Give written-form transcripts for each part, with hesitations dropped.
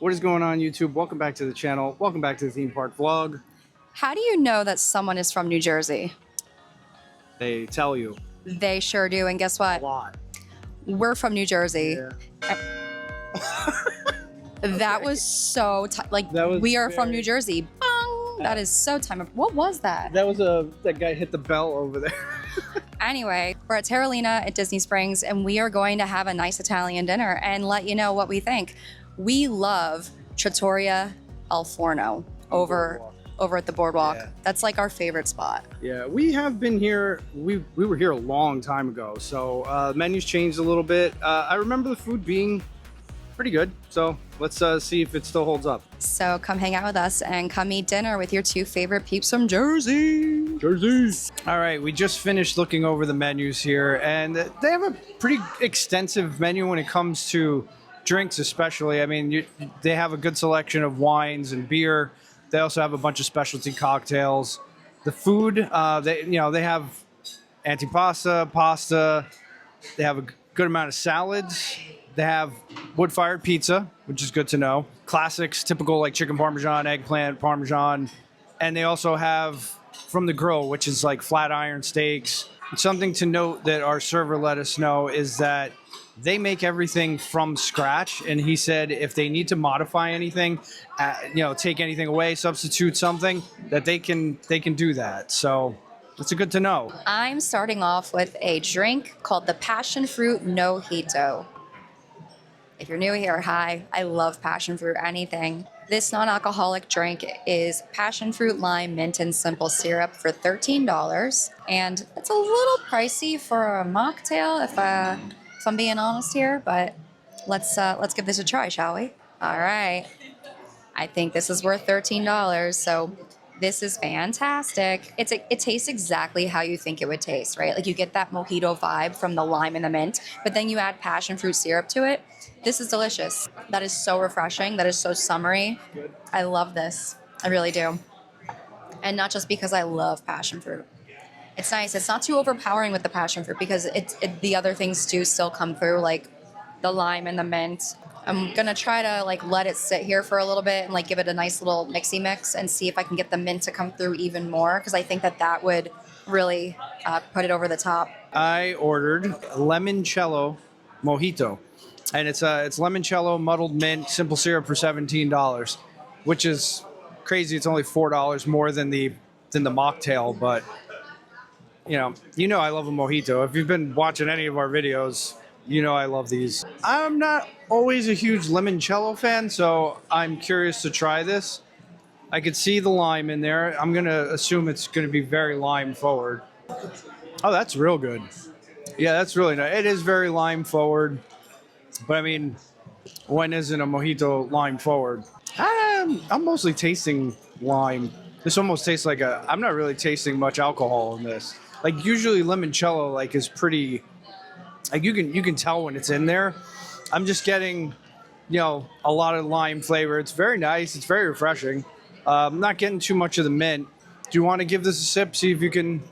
What is going on, YouTube? Welcome back to the channel. Welcome back to the theme park vlog. How do you know that someone is from New Jersey? They tell you They sure do. And guess a what? lot. We're from New Jersey. Yeah. That was so we are from New Jersey. Bong! That is so time. What was that? That was that guy hit the bell over there. Anyway, we're at Terralina at Disney Springs, and we are going to have a nice Italian dinner and let you know what we think. We love Trattoria Al Forno over at the boardwalk. Yeah. That's like our favorite spot. Yeah, we have been here. We were here a long time ago, so menus changed a little bit. I remember the food being pretty good, so let's see if it still holds up. So come hang out with us and come eat dinner with your two favorite peeps from Jersey. All right, we just finished looking over the menus here, and they have a pretty extensive menu when it comes to drinks, especially. I mean, they have a good selection of wines and beer. They also have a bunch of specialty cocktails. The food, they have antipasta, pasta. They have a good amount of salads. They have wood-fired pizza, which is good to know. Classics, typical like chicken parmesan, eggplant parmesan. And they also have from the grill, which is like flat iron steaks. Something to note that our server let us know is that they make everything from scratch. And he said if they need to modify anything, take anything away, substitute something, that they can do that. So it's good to know. I'm starting off with a drink called the Passion Fruit Mojito. If you're new here, hi, I love passion fruit, anything. This non-alcoholic drink is passion fruit, lime, mint, and simple syrup for $13. And it's a little pricey for a mocktail, if I'm being honest here, but let's give this a try, shall we? All right. I think this is worth $13, so this is fantastic. It tastes exactly how you think it would taste, right? Like you get that mojito vibe from the lime and the mint, but then you add passion fruit syrup to it. This is delicious. That is so refreshing. That is so summery. Good. I love this. I really do. And not just because I love passion fruit. It's nice. It's not too overpowering with the passion fruit because the other things do still come through, like the lime and the mint. I'm gonna try to let it sit here for a little bit and give it a nice little mixy mix and see if I can get the mint to come through even more, because I think that would really put it over the top. I ordered limoncello mojito, and it's limoncello, muddled mint, simple syrup for $17, which is crazy. It's only $4 more than the mocktail, but you know I love a mojito. If you've been watching any of our videos, you know I love these. I'm not always a huge limoncello fan, so I'm curious to try this. I could see the lime in there. I'm gonna assume it's gonna be very lime forward. Oh, that's real good. Yeah, that's really nice. It is very lime forward, but I mean, when isn't a mojito lime forward? I'm mostly tasting lime. This almost tastes like I'm not really tasting much alcohol in this. Like usually limoncello is pretty. Like you can tell when it's in there. I'm just getting, a lot of lime flavor. It's very nice. It's very refreshing. I'm not getting too much of the mint. Do you want to give this a sip? See if you can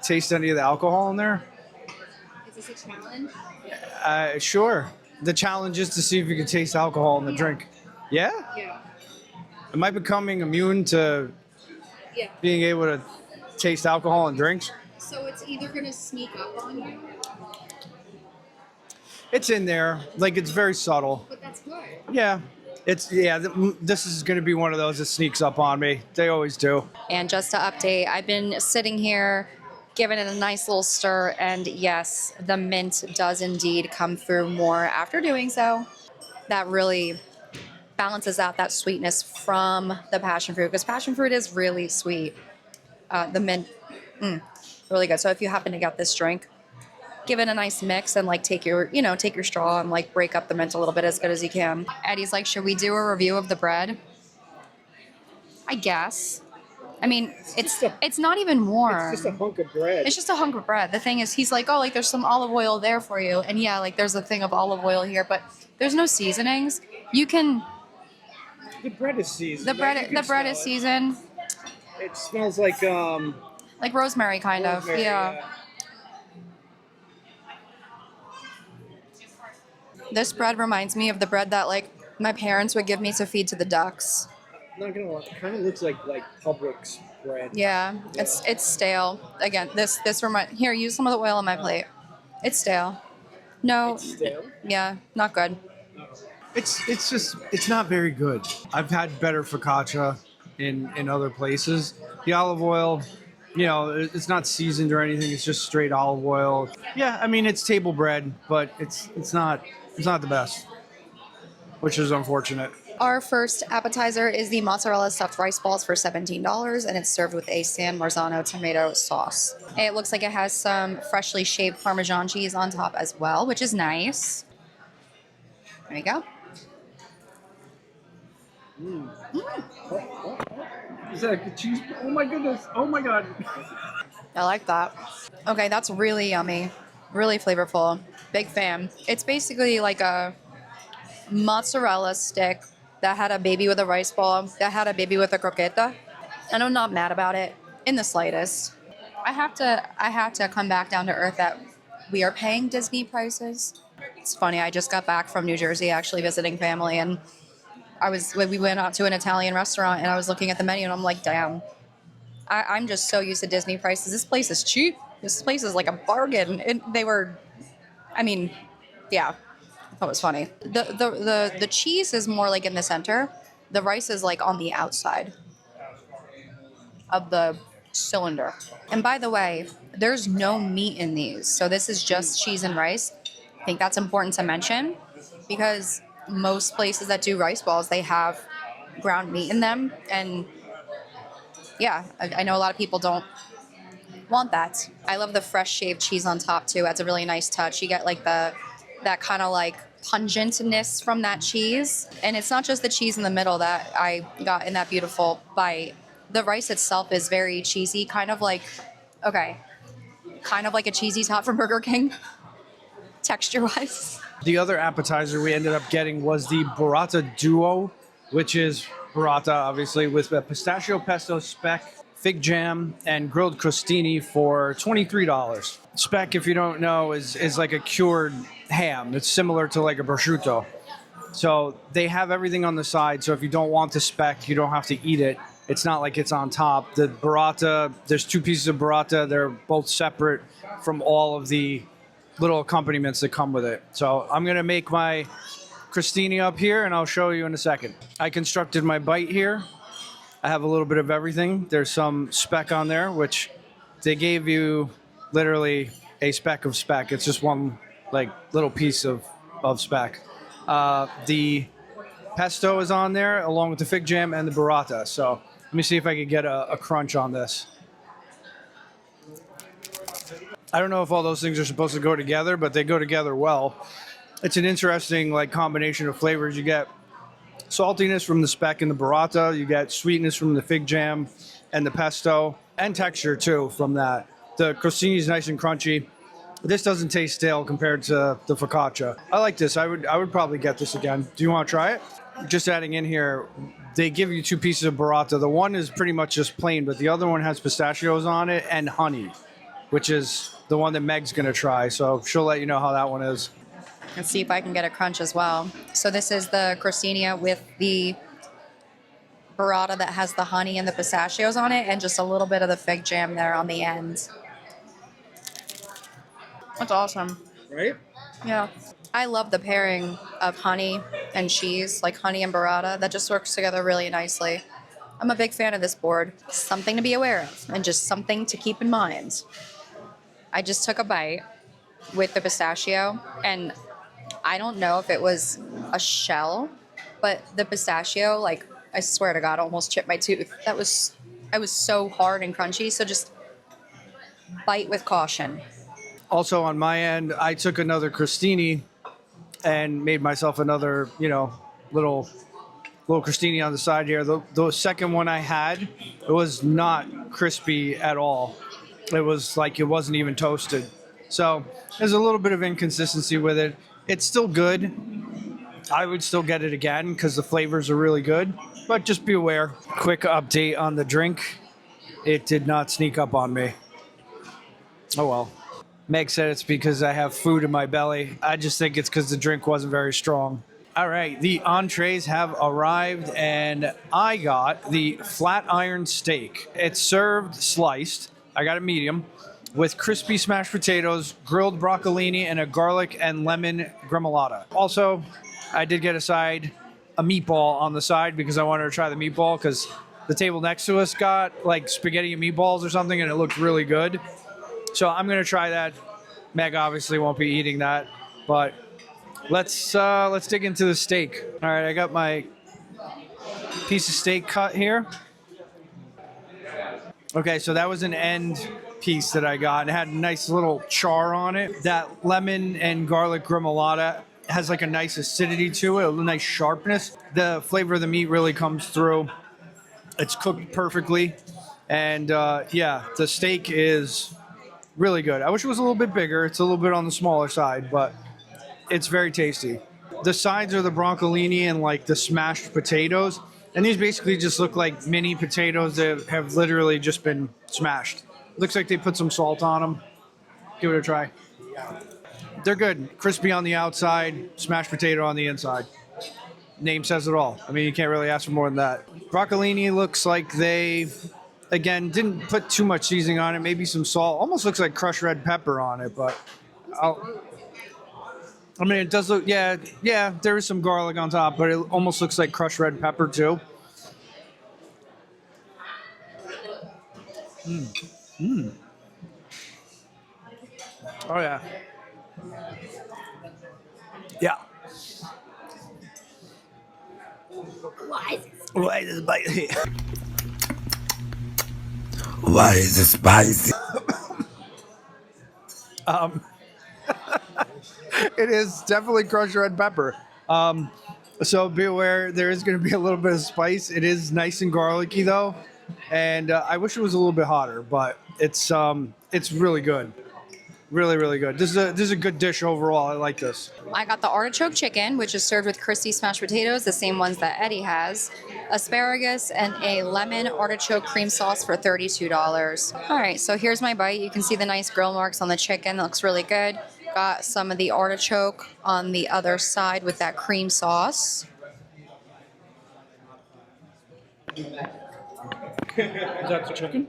taste any of the alcohol in there. Is this a challenge? Sure. The challenge is to see if you can taste alcohol in the drink. Yeah? Yeah. Am I becoming immune to being able to taste alcohol in drinks? So it's either gonna sneak up on you. It's in there. It's very subtle. But that's good. Yeah. This is going to be one of those that sneaks up on me. They always do. And just to update, I've been sitting here giving it a nice little stir, and yes, the mint does indeed come through more after doing so. That really balances out that sweetness from the passion fruit, because passion fruit is really sweet. The mint, really good. So if you happen to get this drink, give it a nice mix and take your straw and break up the mint a little bit as good as you can. Eddie's like, should we do a review of the bread? I guess. I mean, it's not even warm. It's just a hunk of bread. It's just a hunk of bread. The thing is, he's like, oh, there's some olive oil there for you. And yeah, there's a thing of olive oil here, but there's no seasonings. You can... The bread is seasoned. The bread is seasoned. It smells like rosemary, kind of. Yeah. This bread reminds me of the bread that My parents would give me to feed to the ducks. Not gonna lie, it kind of looks like Publix bread. Yeah, it's stale. Again, this remind here. Use some of the oil on my plate. It's stale. No. It's stale? Yeah, not good. It's not very good. I've had better focaccia in other places. The olive oil, it's not seasoned or anything. It's just straight olive oil. Yeah, I mean it's table bread, but it's not the best, which is unfortunate. Our first appetizer is the mozzarella stuffed rice balls for $17, and it's served with a San Marzano tomato sauce. It looks like it has some freshly shaved Parmesan cheese on top as well, which is nice. There you go. Is that a cheese? Oh my goodness! Oh my god! I like that. Okay, that's really yummy. Really flavorful. Big fan. It's basically like a mozzarella stick that had a baby with a rice ball, that had a baby with a croqueta. And I'm not mad about it in the slightest. I have to come back down to earth that we are paying Disney prices. It's funny, I just got back from New Jersey actually visiting family, and we went out to an Italian restaurant, and I was looking at the menu and I'm like, damn, I'm just so used to Disney prices. This place is cheap. This place is like a bargain. And yeah. That was funny. The cheese is more like in the center. The rice is like on the outside of the cylinder. And by the way, there's no meat in these. So this is just cheese and rice. I think that's important to mention because most places that do rice balls, they have ground meat in them. And yeah, I know a lot of people don't want that. I love the fresh shaved cheese on top too. That's a really nice touch. You get like that kind of like pungentness from that cheese. And it's not just the cheese in the middle that I got in that beautiful bite. The rice itself is very cheesy, kind of like a cheesy top from Burger King, texture-wise. The other appetizer we ended up getting was the burrata duo, which is burrata, obviously, with a pistachio pesto speck, fig jam, and grilled crostini for $23. Speck, if you don't know, is like a cured ham. It's similar to like a prosciutto. So they have everything on the side. So if you don't want the speck, you don't have to eat it. It's not like it's on top. The burrata, there's two pieces of burrata. They're both separate from all of the little accompaniments that come with it. So I'm going to make my crostini up here, and I'll show you in a second. I constructed my bite here. I have a little bit of everything. There's some speck on there, which they gave you literally a speck of speck. It's just one like little piece of speck. The pesto is on there along with the fig jam and the burrata. So let me see if I can get a crunch on this. I don't know if all those things are supposed to go together, but they go together well. It's an interesting like combination of flavors. You get saltiness from the speck and the burrata. You get sweetness from the fig jam and the pesto, and texture too from that. The crostini is nice and crunchy. This doesn't taste stale compared to the focaccia. I like this. I would probably get this again. Do you want to try it? Just adding in here, they give you two pieces of burrata. The one is pretty much just plain, but the other one has pistachios on it and honey, which is the one that Meg's going to try. So she'll let you know how that one is. Let's see if I can get a crunch as well. So this is the crostini with the burrata that has the honey and the pistachios on it, and just a little bit of the fig jam there on the end. That's awesome. Right? Yeah. I love the pairing of honey and cheese, like honey and burrata. That just works together really nicely. I'm a big fan of this board. Something to be aware of, and just something to keep in mind. I just took a bite with the pistachio, and I don't know if it was a shell, but the pistachio, like, I swear to God, almost chipped my tooth. I was so hard and crunchy, so just bite with caution. Also on my end, I took another crostini and made myself another, little crostini on the side here. The second one I had, it was not crispy at all. It was like it wasn't even toasted. So there's a little bit of inconsistency with it. It's still good. I would still get it again because the flavors are really good, but just be aware. Quick update on the drink. It did not sneak up on me. Oh well. Meg said it's because I have food in my belly. I just think it's because the drink wasn't very strong. All right, the entrees have arrived, and I got the flat iron steak. It's served sliced. I got it medium with crispy smashed potatoes, grilled broccolini, and a garlic and lemon gremolata. Also, I did get a meatball on the side because I wanted to try the meatball because the table next to us got like spaghetti and meatballs or something, and it looked really good. So I'm gonna try that. Meg obviously won't be eating that, but let's dig into the steak. All right, I got my piece of steak cut here. Okay, so that was an end piece that I got. It had a nice little char on it. That lemon and garlic gremolata has like a nice acidity to it, a nice sharpness. The flavor of the meat really comes through. It's cooked perfectly, and yeah, the steak is really good. I wish it was a little bit bigger. It's a little bit on the smaller side, but it's very tasty. The sides are the broccolini and like the smashed potatoes. And these basically just look like mini potatoes that have literally just been smashed. Looks like they put some salt on them. Give it a try. They're good. Crispy on the outside, smashed potato on the inside. Name says it all. I mean, you can't really ask for more than that. Broccolini looks like they, again, didn't put too much seasoning on it. Maybe some salt. Almost looks like crushed red pepper on it, but I mean, it does look, yeah, there is some garlic on top, but it almost looks like crushed red pepper too. Oh, yeah. Yeah. Why is it spicy? Why is it spicy? It is definitely crushed red pepper. So be aware, there is going to be a little bit of spice. It is nice and garlicky though, and I wish it was a little bit hotter, but it's really good, really really good. This is a good dish overall. I like this. I got the artichoke chicken, which is served with crispy smashed potatoes, the same ones that Eddie has, asparagus, and a lemon artichoke cream sauce for $32. All right, so here's my bite. You can see the nice grill marks on the chicken. It looks really good. Got some of the artichoke on the other side with that cream sauce. Is that the chicken?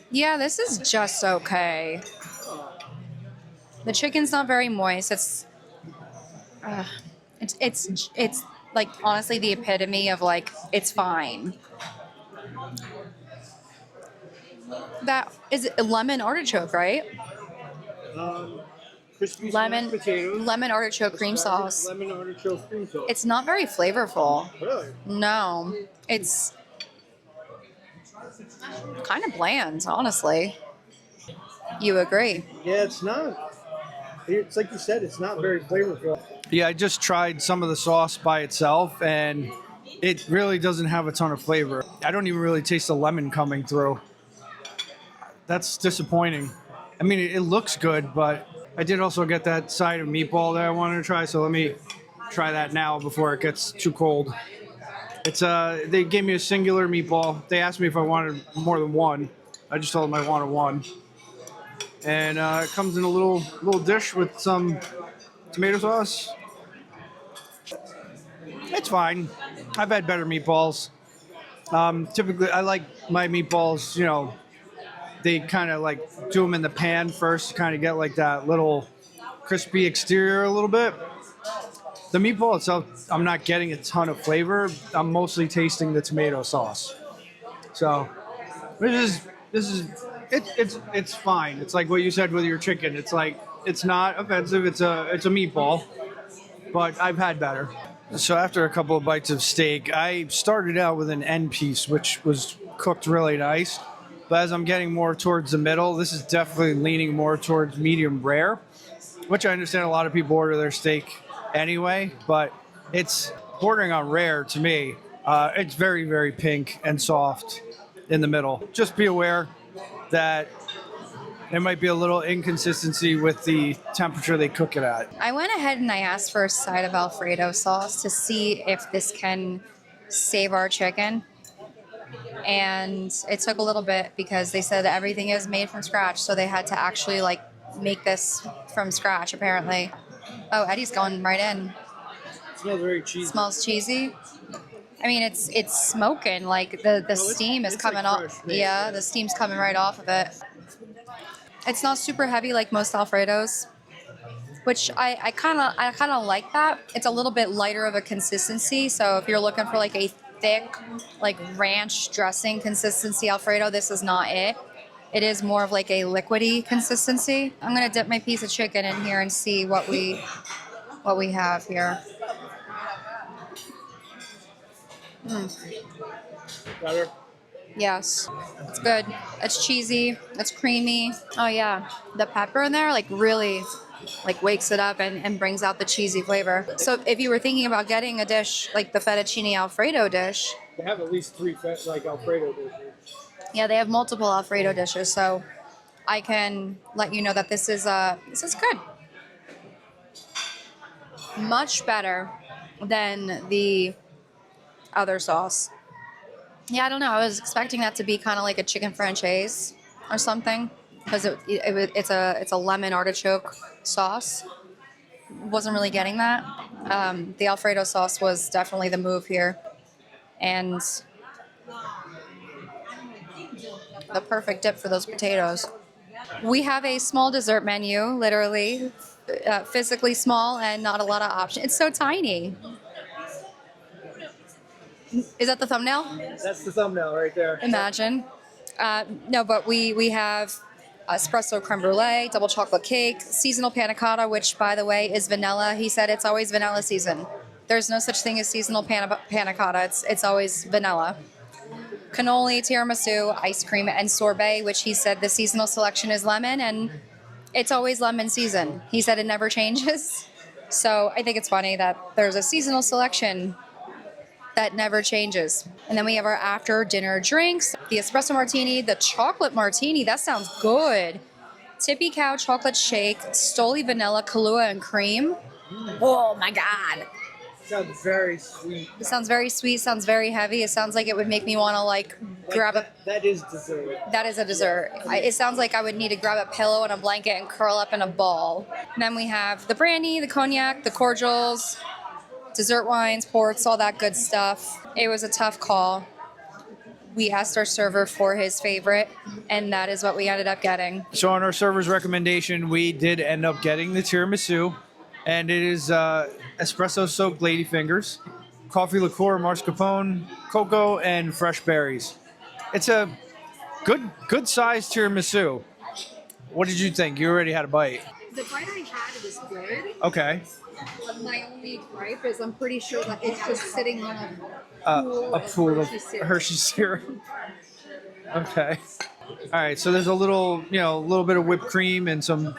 Yeah, this is just okay. The chicken's not very moist. It's like honestly the epitome of like it's fine. That is it, lemon artichoke, right? Crispy Lemon smashed potatoes. lemon artichoke cream sauce. Lemon artichoke cream sauce. It's not very flavorful. Really? No, it's kind of bland, honestly. You agree? Yeah, it's not. It's like you said, it's not very flavorful. Yeah, I just tried some of the sauce by itself, and it really doesn't have a ton of flavor. I don't even really taste the lemon coming through. That's disappointing. I mean, it looks good, but I did also get that side of meatball that I wanted to try, so let me try that now before it gets too cold. It's they gave me a singular meatball. They asked me if I wanted more than one. I just told them I wanted one. And it comes in a little dish with some tomato sauce. It's fine. I've had better meatballs. Typically, I like my meatballs, you know, they kind of like do them in the pan first to kind of get like that little crispy exterior a little bit. The meatball itself, I'm not getting a ton of flavor. I'm mostly tasting the tomato sauce. So this is it's fine. It's like what you said with your chicken. It's like it's not offensive. It's a meatball, but I've had better. So after a couple of bites of steak, I started out with an end piece, which was cooked really nice. But as I'm getting more towards the middle, this is definitely leaning more towards medium rare, which I understand a lot of people order their steak anyway, but it's bordering on rare to me. It's very, very pink and soft in the middle. Just be aware that there might be a little inconsistency with the temperature they cook it at. I went ahead and I asked for a side of Alfredo sauce to see if this can save our chicken. And it took a little bit because they said everything is made from scratch, so they had to actually like make this from scratch apparently. Oh, Eddie's going right in. smells very cheesy. Smells cheesy. I mean, it's smoking. Like the steam is coming like off. fresh meat, Yeah, the steam's coming right off of it. It's not super heavy like most Alfredos, which I kind of like that. It's a little bit lighter of a consistency. So if you're looking for like a thick, like ranch dressing consistency Alfredo, this is not it. It is more of like a liquidy consistency. I'm gonna dip my piece of chicken in here and see what we have here. Better? Yes, it's good. It's cheesy. It's creamy. Oh yeah, the pepper in there like really like wakes it up and brings out the cheesy flavor. So if you were thinking about getting a dish like the fettuccine Alfredo dish, They have at least 3 like Alfredo dishes. yeah, they have multiple Alfredo dishes. So I can let you know that this is good. Much better than the other sauce. Yeah, I don't know. I was expecting that to be kind of like a chicken franchise or something because it's a lemon artichoke sauce. Wasn't really getting that. The Alfredo sauce was definitely the move here, and the perfect dip for those potatoes. We have a small dessert menu, literally physically small and not a lot of options. It's so tiny. Is that the thumbnail? That's the thumbnail right there. Imagine. No, but we have espresso creme brulee, double chocolate cake, seasonal panna cotta, which, by the way, is vanilla. He said it's always vanilla season. There's no such thing as seasonal panna cotta. It's always vanilla. Cannoli, tiramisu, ice cream, and sorbet, which he said the seasonal selection is lemon, and it's always lemon season. He said it never changes. So I think it's funny that there's a seasonal selection that never changes. And then we have our after dinner drinks, the espresso martini, the chocolate martini. That sounds good. Tippy Cow chocolate shake, Stoli vanilla, Kahlua, and cream. Oh my God. Sounds very sweet. It sounds very sweet, sounds very heavy. It sounds like it would make me want to like grab a... That is dessert. That is a dessert. It sounds like I would need to grab a pillow and a blanket and curl up in a ball. And then we have the brandy, the cognac, the cordials, dessert wines, ports, all that good stuff. It was a tough call. We asked our server for his favorite, and that is what we ended up getting. So on our server's recommendation, we did end up getting the tiramisu, and it is espresso-soaked ladyfingers, coffee liqueur, mascarpone, cocoa, and fresh berries. It's a good-sized tiramisu. What did you think? You already had a bite. The bite I had was good. Okay. My only gripe is I'm pretty sure that it's just sitting on A pool of Hershey syrup. Okay. All right. So there's a little bit of whipped cream and some,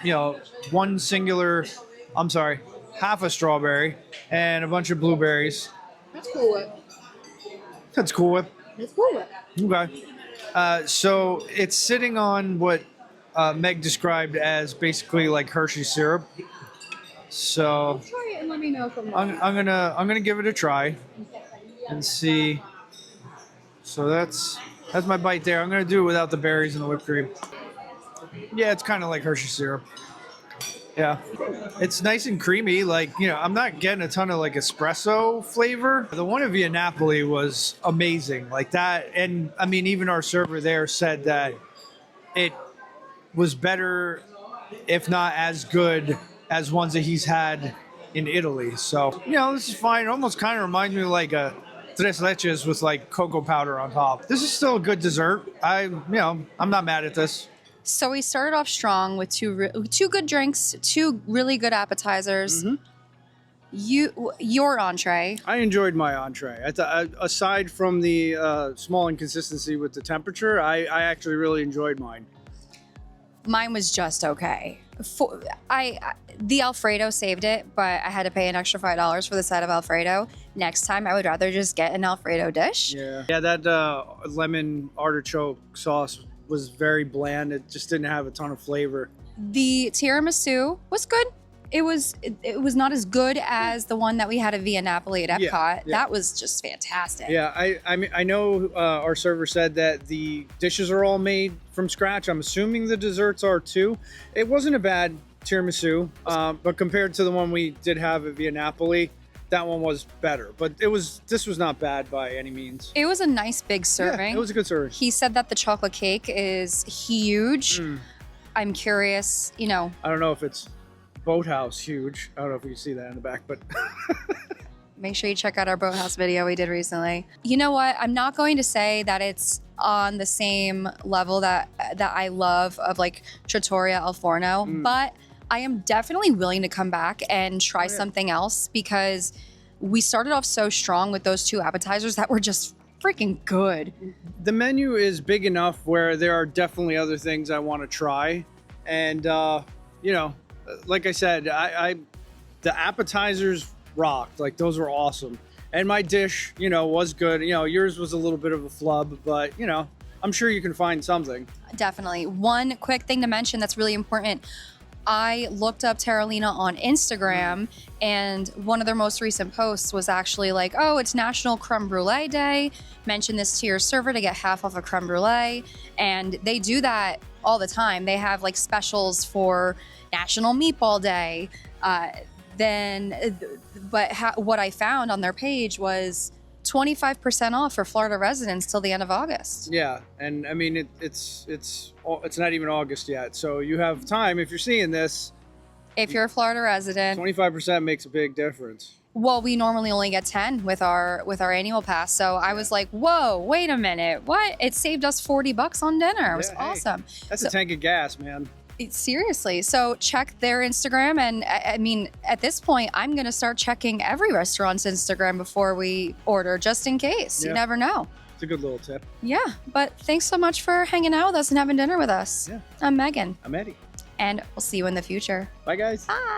half a strawberry and a bunch of blueberries. That's cool whip. That's Cool Whip. That's cool whip. Okay. So it's sitting on what Meg described as basically like Hershey syrup. So Try it and let me know if I'm wrong. I'm gonna give it a try and see. So that's my bite there. I'm gonna do it without the berries and the whipped cream. Yeah, it's kind of like Hershey syrup. Yeah, it's nice and creamy. Like, I'm not getting a ton of like espresso flavor. The one in Via Napoli was amazing, like that. And I mean, even our server there said that it was better, if not as good as ones that he's had in Italy. So, this is fine. It almost kind of reminds me of like a tres leches with like cocoa powder on top. This is still a good dessert. I'm not mad at this. So we started off strong with two good drinks, two really good appetizers. Mm-hmm. Your entree. I enjoyed my entree. Aside from the small inconsistency with the temperature, I actually really enjoyed mine. Mine was just okay. The Alfredo saved it, but I had to pay an extra $5 for the side of Alfredo. Next time, I would rather just get an Alfredo dish. Yeah, that lemon artichoke sauce was very bland. It just didn't have a ton of flavor. The tiramisu was good. It was not as good as the one that we had at Via Napoli at Epcot. Yeah. That was just fantastic. Yeah, I mean, I know our server said that the dishes are all made from scratch. I'm assuming the desserts are too. It wasn't a bad tiramisu, but compared to the one we did have at Via Napoli, that one was better, but this was not bad by any means. It was a nice big Yeah, serving. it was a good serving. He said that the chocolate cake is huge. I'm curious, you know. I don't know if it's boathouse huge. I don't know if you can see that in the back, but Make sure you check out our boathouse video we did recently. You know what? I'm not going to say that it's on the same level that I love of like Trattoria Al Forno, but I am definitely willing to come back and try something else because we started off so strong with those two appetizers that were just freaking good. the menu is big enough where there are definitely other things I want to try. And, you know, like I said, the appetizers rocked. Like, those were awesome. And my dish, you know, was good. You know, yours was a little bit of a flub, but, you know, I'm sure you can find something. Definitely. One quick thing to mention that's really important. I looked up Terralina on Instagram, and one of their most recent posts was actually like, oh, it's National Creme Brulee Day. Mention this to your server to get half off a creme brulee. And they do that all the time. They have like specials for National Meatball Day. What I found on their page was 25% off for Florida residents till the end of August. Yeah, and I mean it's not even August yet, so you have time. If you're seeing this, If you're a Florida resident, 25% makes a big difference. well, we normally only get 10 with our annual pass. So I was like, whoa, wait a minute, what? It saved us $40 on dinner. It was awesome. That's a tank of gas, man. Seriously. So check their Instagram. And I mean, at this point, I'm going to start checking every restaurant's Instagram before we order, just in case. You never know. It's a good little tip. Yeah. But thanks so much for hanging out with us and having dinner with us. Yeah. I'm Megan. I'm Eddie. And we'll see you in the future. Bye, guys. Bye.